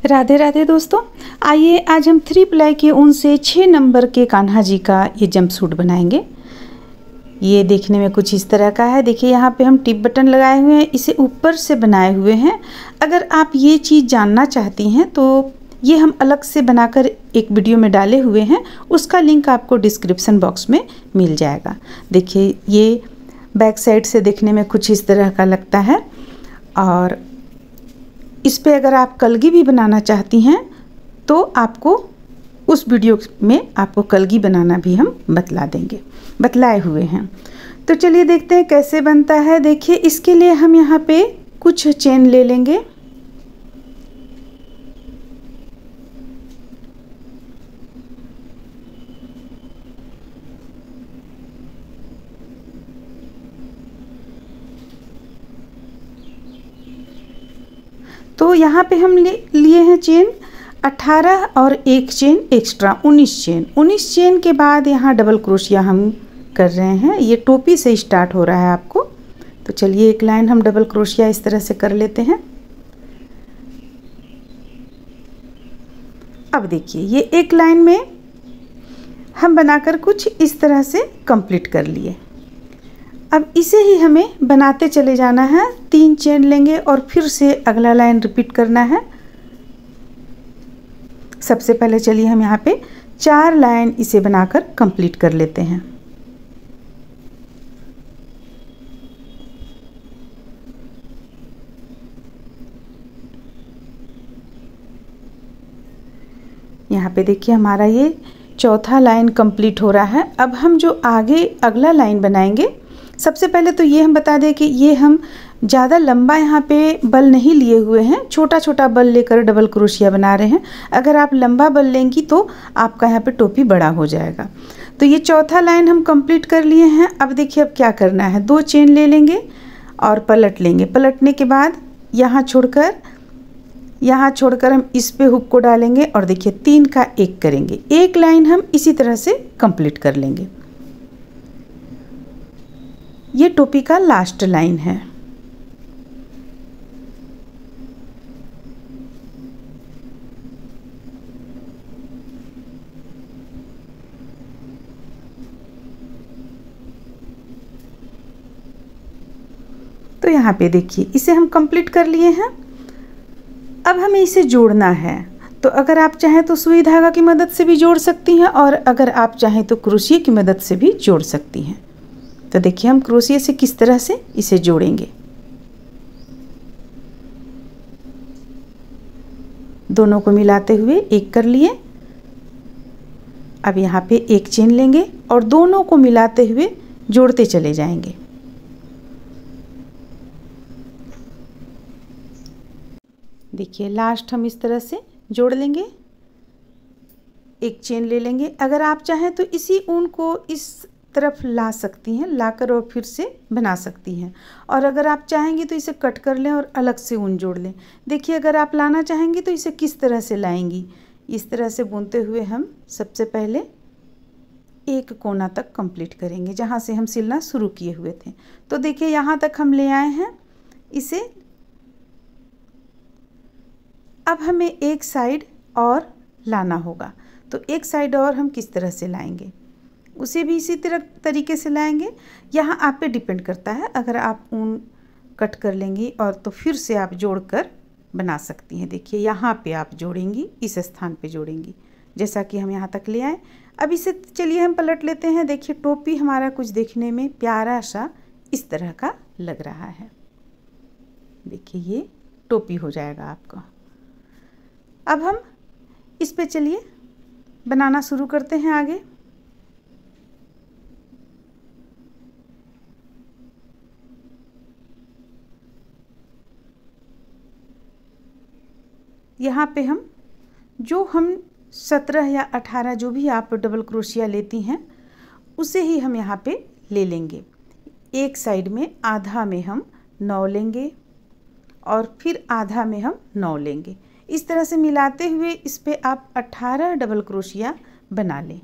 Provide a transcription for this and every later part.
राधे राधे दोस्तों, आइए आज हम 3 प्लाई के ऊन से 6 नंबर के कान्हा जी का ये जंप सूट बनाएंगे। ये देखने में कुछ इस तरह का है। देखिए यहाँ पे हम टिप बटन लगाए हुए हैं, इसे ऊपर से बनाए हुए हैं। अगर आप ये चीज़ जानना चाहती हैं तो ये हम अलग से बनाकर एक वीडियो में डाले हुए हैं, उसका लिंक आपको डिस्क्रिप्शन बॉक्स में मिल जाएगा। देखिए ये बैक साइड से देखने में कुछ इस तरह का लगता है और इस पे अगर आप कलगी भी बनाना चाहती हैं तो आपको उस वीडियो में आपको कलगी बनाना भी हम बतलाए हुए हैं। तो चलिए देखते हैं कैसे बनता है। देखिए इसके लिए हम यहाँ पे कुछ चेन ले लेंगे। तो यहाँ पे हम लिए हैं चेन 18 और एक चेन एक्स्ट्रा 19 चेन के बाद यहाँ डबल क्रोशिया हम कर रहे हैं। ये टोपी से स्टार्ट हो रहा है आपको। तो चलिए एक लाइन हम डबल क्रोशिया इस तरह से कर लेते हैं। अब देखिए ये एक लाइन में हम बनाकर कुछ इस तरह से कंप्लीट कर लिए। अब इसे ही हमें बनाते चले जाना है। 3 चेन लेंगे और फिर से अगला लाइन रिपीट करना है। सबसे पहले चलिए हम यहाँ पे 4 लाइन इसे बनाकर कंप्लीट कर लेते हैं। यहाँ पे देखिए हमारा ये चौथा लाइन कंप्लीट हो रहा है। अब हम जो आगे अगला लाइन बनाएंगे, सबसे पहले तो ये हम बता दें कि ये हम ज़्यादा लंबा यहाँ पे बल नहीं लिए हुए हैं, छोटा छोटा बल लेकर डबल क्रोशिया बना रहे हैं। अगर आप लंबा बल लेंगी तो आपका यहाँ पे टोपी बड़ा हो जाएगा। तो ये चौथा लाइन हम कंप्लीट कर लिए हैं। अब देखिए अब क्या करना है, 2 चेन ले लेंगे और पलट लेंगे। पलटने के बाद यहाँ छोड़कर हम इस पे हुक को डालेंगे और देखिए 3 का 1 करेंगे। एक लाइन हम इसी तरह से कंप्लीट कर लेंगे। ये टोपी का लास्ट लाइन है। तो यहाँ पे देखिए इसे हम कंप्लीट कर लिए हैं। अब हमें इसे जोड़ना है। तो अगर आप चाहें तो सुई धागा की मदद से भी जोड़ सकती हैं और अगर आप चाहें तो क्रोशिया की मदद से भी जोड़ सकती हैं। तो देखिए हम क्रोशिया से किस तरह से इसे जोड़ेंगे। दोनों को मिलाते हुए एक कर लिए। अब यहाँ पे एक चेन लेंगे और दोनों को मिलाते हुए जोड़ते चले जाएंगे। देखिए लास्ट हम इस तरह से जोड़ लेंगे। एक चेन ले लेंगे। अगर आप चाहें तो इसी ऊन को इस तरफ ला सकती हैं, लाकर और फिर से बना सकती हैं। और अगर आप चाहेंगी तो इसे कट कर लें और अलग से ऊन जोड़ लें। देखिए अगर आप लाना चाहेंगी तो इसे किस तरह से लाएंगी। इस तरह से बुनते हुए हम सबसे पहले एक कोना तक कंप्लीट करेंगे जहाँ से हम सिलना शुरू किए हुए थे। तो देखिए यहाँ तक हम ले आए हैं इसे। अब हमें एक साइड और लाना होगा। तो एक साइड और हम किस तरह से लाएंगे, उसे भी इसी तरीके से लाएंगे। यहाँ आप पे डिपेंड करता है। अगर आप ऊन कट कर लेंगी और तो फिर से आप जोड़कर बना सकती हैं। देखिए यहाँ पे आप जोड़ेंगी, इस स्थान पे जोड़ेंगी जैसा कि हम यहाँ तक ले आए। अब इसे चलिए हम पलट लेते हैं। देखिए टोपी हमारा कुछ देखने में प्यारा सा इस तरह का लग रहा है। देखिए ये टोपी हो जाएगा आपका। अब हम इस पे चलिए बनाना शुरू करते हैं आगे। यहाँ पे हम 17 या 18 जो भी आप डबल क्रोशिया लेती हैं उसे ही हम यहाँ पे ले लेंगे। एक साइड में आधा में हम 9 लेंगे और फिर आधा में हम 9 लेंगे। इस तरह से मिलाते हुए इस पे आप 18 डबल क्रोशिया बना लें।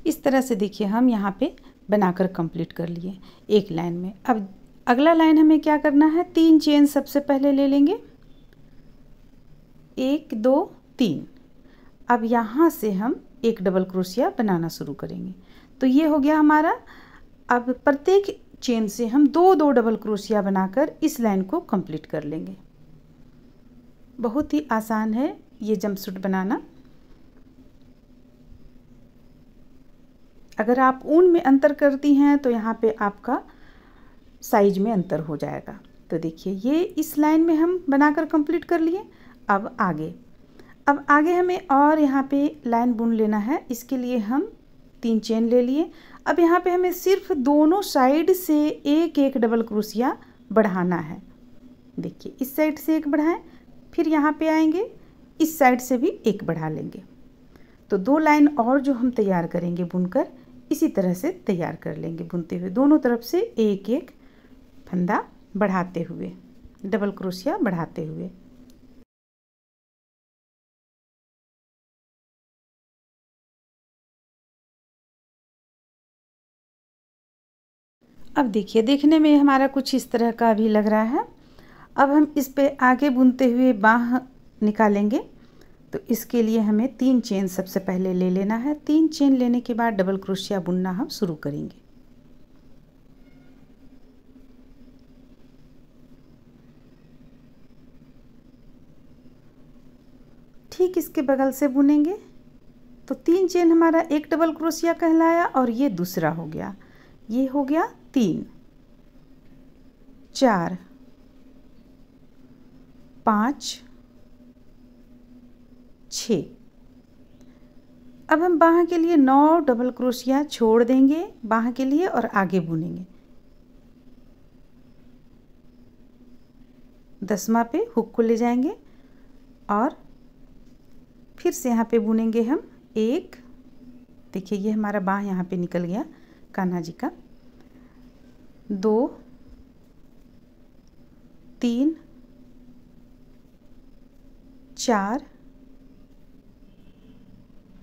इस तरह से देखिए हम यहाँ पे बनाकर कंप्लीट कर लिए एक लाइन में। अब अगला लाइन हमें क्या करना है, 3 चेन सबसे पहले ले लेंगे, 1 2 3। अब यहाँ से हम एक डबल क्रोशिया बनाना शुरू करेंगे। तो ये हो गया हमारा। अब प्रत्येक चेन से हम 2 डबल क्रोशिया बनाकर इस लाइन को कंप्लीट कर लेंगे। बहुत ही आसान है ये जंपसूट बनाना। अगर आप ऊन में अंतर करती हैं तो यहाँ पे आपका साइज में अंतर हो जाएगा। तो देखिए ये इस लाइन में हम बनाकर कंप्लीट कर लिए। अब आगे हमें और यहाँ पे लाइन बुन लेना है। इसके लिए हम 3 चेन ले लिए। अब यहाँ पे हमें सिर्फ दोनों साइड से एक एक डबल क्रोशिया बढ़ाना है। देखिए इस साइड से एक बढ़ाएं, फिर यहाँ पे आएंगे, इस साइड से भी एक बढ़ा लेंगे। तो 2 लाइन और जो हम तैयार करेंगे बुनकर, इसी तरह से तैयार कर लेंगे बुनते हुए, दोनों तरफ से एक एक फंदा बढ़ाते हुए, डबल क्रोशिया बढ़ाते हुए। अब देखिए देखने में हमारा कुछ इस तरह का भी लग रहा है। अब हम इस पे आगे बुनते हुए बाँह निकालेंगे। तो इसके लिए हमें 3 चेन सबसे पहले ले लेना है। 3 चेन लेने के बाद डबल क्रोशिया बुनना हम शुरू करेंगे। ठीक इसके बगल से बुनेंगे। तो 3 चेन हमारा एक डबल क्रोशिया कहलाया और ये दूसरा हो गया। ये हो गया 3 4 5 6। अब हम बाँह के लिए 9 डबल क्रोशिया छोड़ देंगे बाँह के लिए और आगे बुनेंगे। 10वां पे हुक को ले जाएंगे और फिर से यहाँ पे बुनेंगे हम 1। देखिए ये हमारा बाँह यहाँ पे निकल गया कान्हा जी का। 2 3 4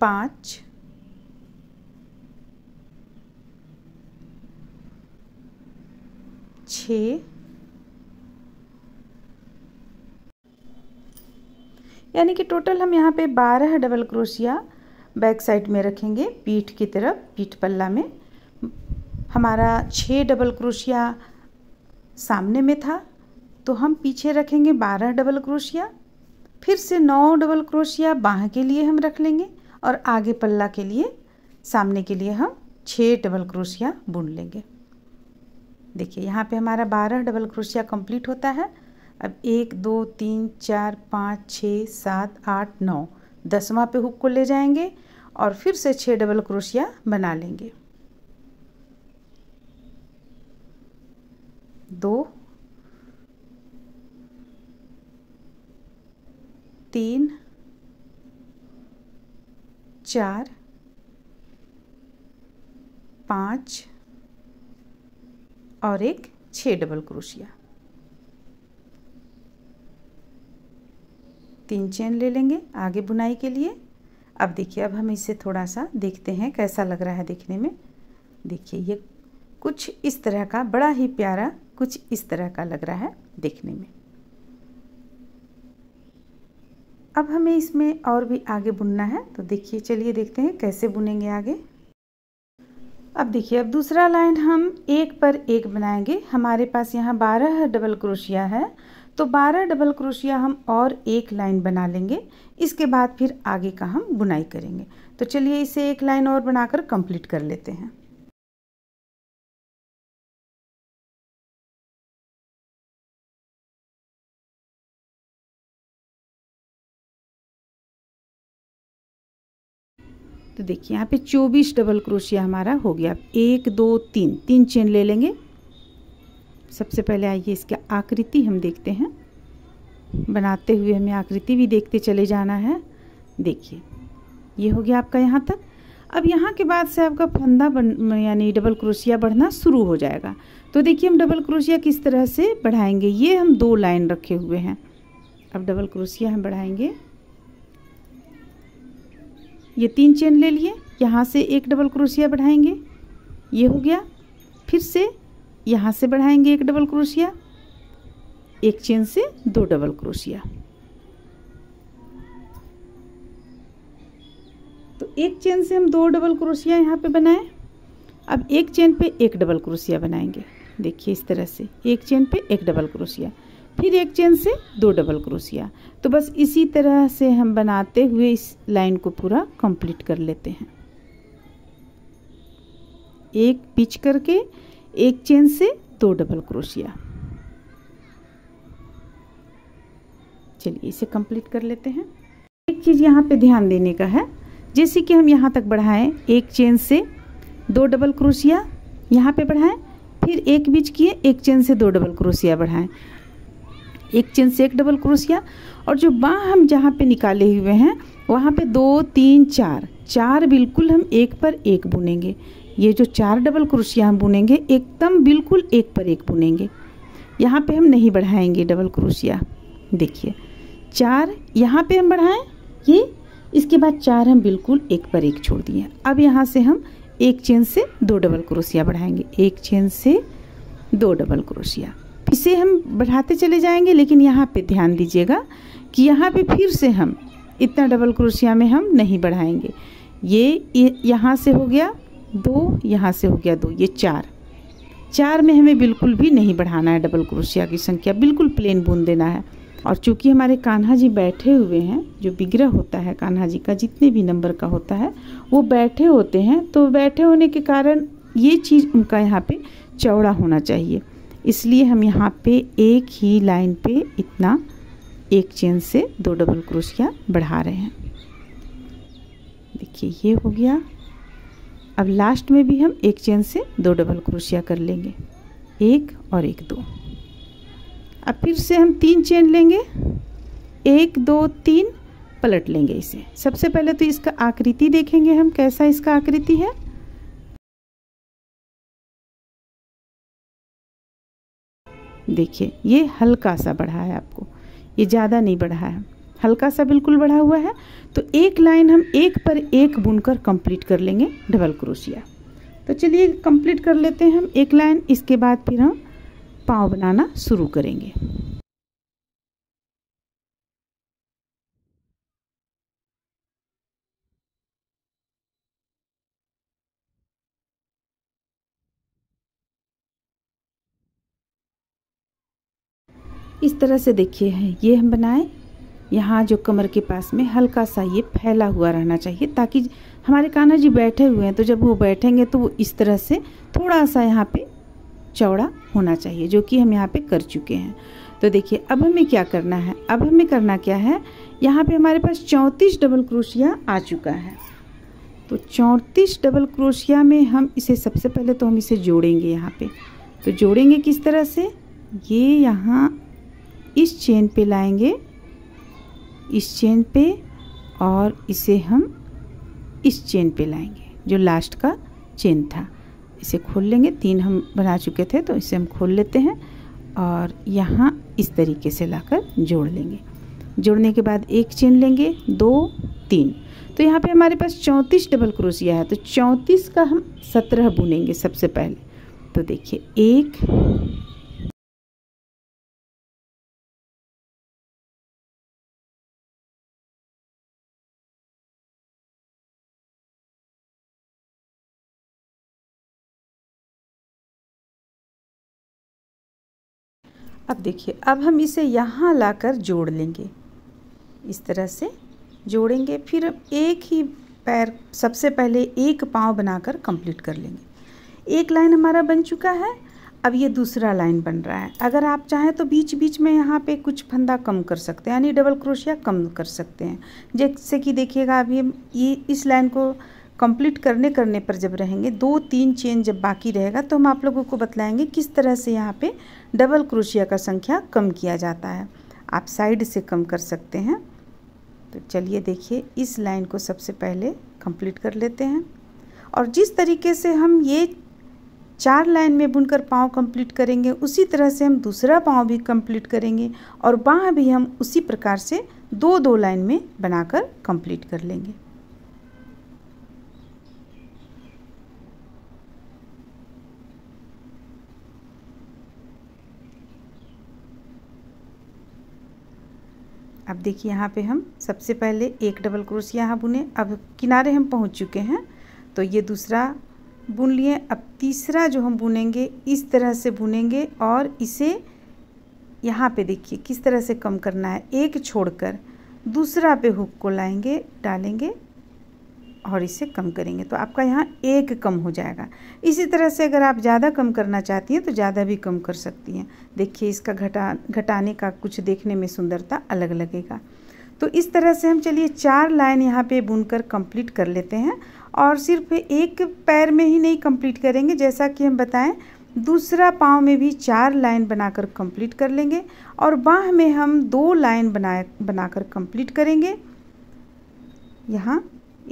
5 6 यानी कि टोटल हम यहाँ पे 12 डबल क्रोशिया बैक साइड में रखेंगे। पीठ की तरफ, पीठ पल्ला में हमारा 6 डबल क्रोशिया सामने में था, तो हम पीछे रखेंगे 12 डबल क्रोशिया। फिर से 9 डबल क्रोशिया बाँह के लिए हम रख लेंगे और आगे पल्ला के लिए, सामने के लिए हम 6 डबल क्रोशिया बुन लेंगे। देखिए यहाँ पे हमारा 12 डबल क्रोशिया कंप्लीट होता है। अब 1 2 3 4 5 6 7 8 9, 10वां पे हुक को ले जाएंगे और फिर से 6 डबल क्रोशिया बना लेंगे। 2 3 4 5 और एक 6 डबल क्रोशिया। 3 चेन ले लेंगे आगे बुनाई के लिए। अब देखिए अब हम इसे थोड़ा सा देखते हैं कैसा लग रहा है देखने में। देखिए ये कुछ इस तरह का, बड़ा ही प्यारा कुछ इस तरह का लग रहा है देखने में। अब हमें इसमें और भी आगे बुनना है, तो देखिए चलिए देखते हैं कैसे बुनेंगे आगे। अब देखिए अब दूसरा लाइन हम एक पर एक बनाएंगे। हमारे पास यहाँ 12 डबल क्रोशिया है, तो 12 डबल क्रोशिया हम और एक लाइन बना लेंगे। इसके बाद फिर आगे का हम बुनाई करेंगे। तो चलिए इसे एक लाइन और बनाकर कंप्लीट कर लेते हैं। तो देखिए यहाँ पे 24 डबल क्रोशिया हमारा हो गया। 1 2 3, 3 चेन ले लेंगे। सबसे पहले आइए इसकी आकृति हम देखते हैं। बनाते हुए हमें आकृति भी देखते चले जाना है। देखिए ये हो गया आपका यहाँ तक। अब यहाँ के बाद से आपका फंदा यानी डबल क्रोशिया बढ़ना शुरू हो जाएगा। तो देखिए हम डबल क्रोशिया किस तरह से बढ़ाएंगे। ये हम 2 लाइन रखे हुए हैं। अब डबल क्रोशिया हम बढ़ाएंगे। ये 3 चेन ले लिए, यहाँ से एक डबल क्रोशिया बढ़ाएंगे, ये हो गया। फिर से यहाँ से बढ़ाएंगे एक डबल क्रोशिया, एक चेन से 2 डबल क्रोशिया। तो एक चेन से हम 2 डबल क्रोशिया यहाँ पे बनाए। अब एक चेन पे एक डबल क्रोशिया बनाएंगे। देखिए इस तरह से एक चेन पे एक डबल क्रोशिया, फिर एक चेन से 2 डबल क्रोशिया। तो बस इसी तरह से हम बनाते हुए इस लाइन को पूरा कंप्लीट कर लेते हैं। एक पिच करके एक चेन से 2 डबल क्रोशिया। चलिए इसे कंप्लीट कर लेते हैं। एक चीज़ यहाँ पे ध्यान देने का है, जैसे कि हम यहाँ तक बढ़ाएं, एक चेन से 2 डबल क्रोशिया यहाँ पे बढ़ाएं, फिर एक बीच किए, एक चेन से 2 डबल क्रोशिया बढ़ाएं, एक चेन से एक डबल क्रोशिया। और जो बाँह हम जहाँ पे निकाले हुए हैं वहाँ पे 2 3 4 बिल्कुल हम एक पर एक बुनेंगे। ये जो 4 डबल क्रोशिया हम बुनेंगे एकदम बिल्कुल एक पर एक बुनेंगे। यहाँ पे हम नहीं बढ़ाएंगे डबल क्रोशिया। देखिए 4 यहाँ पे हम बढ़ाएं, ये इसके बाद 4 हम बिल्कुल एक पर एक छोड़ दिए। अब यहाँ से हम एक चेन से 2 डबल क्रोशिया बढ़ाएंगे, एक चेन से 2 डबल क्रोशिया। इसे हम बढ़ाते चले जाएंगे, लेकिन यहाँ पे ध्यान दीजिएगा कि यहाँ पे फिर से हम इतना डबल क्रोशिया में हम नहीं बढ़ाएंगे। ये यहाँ से हो गया 2, यहाँ से हो गया 2, ये 4 में हमें बिल्कुल भी नहीं बढ़ाना है। डबल क्रोशिया की संख्या बिल्कुल प्लेन बुन देना है। और चूंकि हमारे कान्हा जी बैठे हुए हैं, जो विग्रह होता है कान्हा जी का जितने भी नंबर का होता है वो बैठे होते हैं, तो बैठे होने के कारण ये चीज़ उनका यहाँ पे चौड़ा होना चाहिए। इसलिए हम यहाँ पे एक ही लाइन पे इतना एक चेन से 2 डबल क्रोशिया बढ़ा रहे हैं। देखिए ये हो गया। अब लास्ट में भी हम एक चेन से 2 डबल क्रोशिया कर लेंगे, 1 और 1 2। अब फिर से हम 3 चेन लेंगे, 1 2 3 पलट लेंगे इसे। सबसे पहले तो इसका आकृति देखेंगे हम, कैसा इसका आकृति है। देखिए ये हल्का सा बढ़ा है, आपको ये ज़्यादा नहीं बढ़ा है, हल्का सा बिल्कुल बढ़ा हुआ है। तो एक लाइन हम एक पर एक बुनकर कंप्लीट कर लेंगे डबल क्रोशिया। तो चलिए कंप्लीट कर लेते हैं हम एक लाइन। इसके बाद फिर हम पाँव बनाना शुरू करेंगे। इस तरह से देखिए है ये हम बनाए। यहाँ जो कमर के पास में हल्का सा ये फैला हुआ रहना चाहिए, ताकि हमारे कान्हा जी बैठे हुए हैं तो जब वो बैठेंगे तो वो इस तरह से थोड़ा सा यहाँ पे चौड़ा होना चाहिए, जो कि हम यहाँ पे कर चुके हैं। तो देखिए अब हमें क्या करना है, अब हमें करना क्या है, यहाँ पे हमारे पास 34 डबल क्रोशिया आ चुका है। तो 34 डबल क्रोशिया में हम इसे सबसे पहले तो हम इसे जोड़ेंगे यहाँ पे। तो जोड़ेंगे किस तरह से, ये यहाँ इस चेन पे लाएंगे, इस चेन पे, और इसे हम इस चेन पे लाएंगे जो लास्ट का चेन था। इसे खोल लेंगे, 3 हम बना चुके थे तो इसे हम खोल लेते हैं और यहाँ इस तरीके से लाकर जोड़ लेंगे। जोड़ने के बाद एक चेन लेंगे, 2 3। तो यहाँ पे हमारे पास 34 डबल क्रोशिया है, तो 34 का हम 17 बुनेंगे सबसे पहले। तो देखिए 1 अब देखिए अब हम इसे यहाँ लाकर जोड़ लेंगे, इस तरह से जोड़ेंगे। फिर एक ही पैर सबसे पहले एक पाँव बनाकर कंप्लीट कर लेंगे। एक लाइन हमारा बन चुका है, अब ये दूसरा लाइन बन रहा है। अगर आप चाहें तो बीच बीच में यहाँ पे कुछ फंदा कम कर सकते हैं, यानी डबल क्रोशिया कम कर सकते हैं। जैसे कि देखिएगा अभी ये इस लाइन को कंप्लीट करने पर जब रहेंगे 2 3 चेन जब बाकी रहेगा तो हम आप लोगों को बतलाएंगे किस तरह से यहाँ पे डबल क्रोशिया का संख्या कम किया जाता है। आप साइड से कम कर सकते हैं। तो चलिए देखिए इस लाइन को सबसे पहले कंप्लीट कर लेते हैं, और जिस तरीके से हम ये 4 लाइन में बुनकर पाँव कंप्लीट करेंगे उसी तरह से हम दूसरा पाँव भी कंप्लीट करेंगे, और बाँह भी हम उसी प्रकार से 2 2 लाइन में बनाकर कंप्लीट कर लेंगे। अब देखिए यहाँ पे हम सबसे पहले एक डबल क्रोशिया यहाँ बुने। अब किनारे हम पहुँच चुके हैं तो ये दूसरा बुन लिए। अब तीसरा जो हम बुनेंगे इस तरह से बुनेंगे और इसे यहाँ पे देखिए किस तरह से कम करना है, एक छोड़कर दूसरा पे हुक को लाएंगे, डालेंगे और इसे कम करेंगे तो आपका यहाँ एक कम हो जाएगा। इसी तरह से अगर आप ज़्यादा कम करना चाहती हैं तो ज़्यादा भी कम कर सकती हैं। देखिए इसका घटाने का कुछ देखने में सुंदरता अलग लगेगा। तो इस तरह से हम चलिए 4 लाइन यहाँ पे बुनकर कंप्लीट कर लेते हैं। और सिर्फ एक पैर में ही नहीं कंप्लीट करेंगे, जैसा कि हम बताएं दूसरा पाँव में भी 4 लाइन बनाकर कंप्लीट कर लेंगे और बाह में हम 2 लाइन बनाकर कंप्लीट करेंगे। यहाँ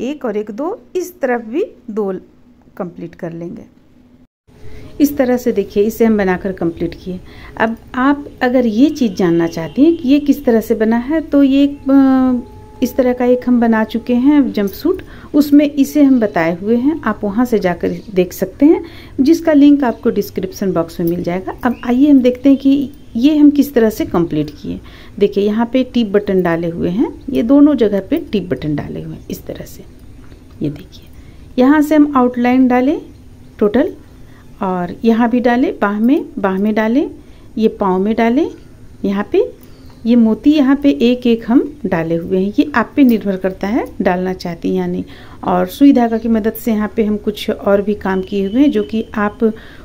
1 और 1 2, इस तरफ भी 2 कंप्लीट कर लेंगे। इस तरह से देखिए इसे हम बनाकर कंप्लीट किए। अब आप अगर ये चीज़ जानना चाहती हैं कि ये किस तरह से बना है तो ये इस तरह का एक हम बना चुके हैं जंपसूट, उसमें इसे हम बताए हुए हैं, आप वहाँ से जाकर देख सकते हैं, जिसका लिंक आपको डिस्क्रिप्शन बॉक्स में मिल जाएगा। अब आइए हम देखते हैं कि ये हम किस तरह से कंप्लीट किए। देखिए यहाँ पे टिप बटन डाले हुए हैं, ये दोनों जगह पे टिप बटन डाले हुए हैं इस तरह से। ये देखिए यहाँ से हम आउटलाइन डालें टोटल और यहाँ भी डालें, बाह में डालें, ये पाँव में डालें, यहाँ पे ये मोती यहाँ पे एक एक हम डाले हुए हैं। ये आप पे निर्भर करता है डालना चाहती हैं या नहीं। और सुई धागा की मदद से यहाँ पे हम कुछ और भी काम किए हुए हैं जो कि आप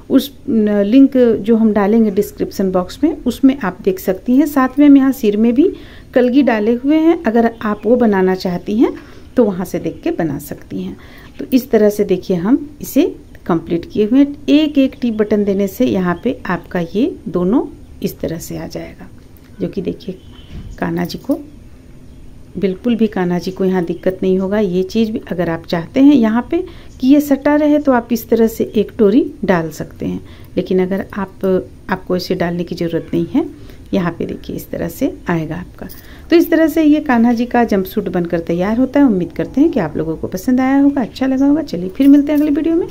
उस लिंक जो हम डालेंगे डिस्क्रिप्शन बॉक्स में उसमें आप देख सकती हैं। साथ में हम यहाँ सिर में भी कलगी डाले हुए हैं, अगर आप वो बनाना चाहती हैं तो वहाँ से देख के बना सकती हैं। तो इस तरह से देखिए हम इसे कंप्लीट किए हुए हैं। एक एक टिप बटन देने से यहाँ पे आपका ये दोनों इस तरह से आ जाएगा, जो कि देखिए कान्हा जी को बिल्कुल भी कान्हा जी को यहाँ दिक्कत नहीं होगा। ये चीज़ भी अगर आप चाहते हैं यहाँ पे कि ये सटा रहे तो आप इस तरह से एक टोरी डाल सकते हैं, लेकिन अगर आपको इसे डालने की ज़रूरत नहीं है, यहाँ पे देखिए इस तरह से आएगा आपका। तो इस तरह से ये कान्हा जी का जंपसूट बनकर तैयार होता है। उम्मीद करते हैं कि आप लोगों को पसंद आया होगा, अच्छा लगा होगा। चलिए फिर मिलते हैं अगले वीडियो में।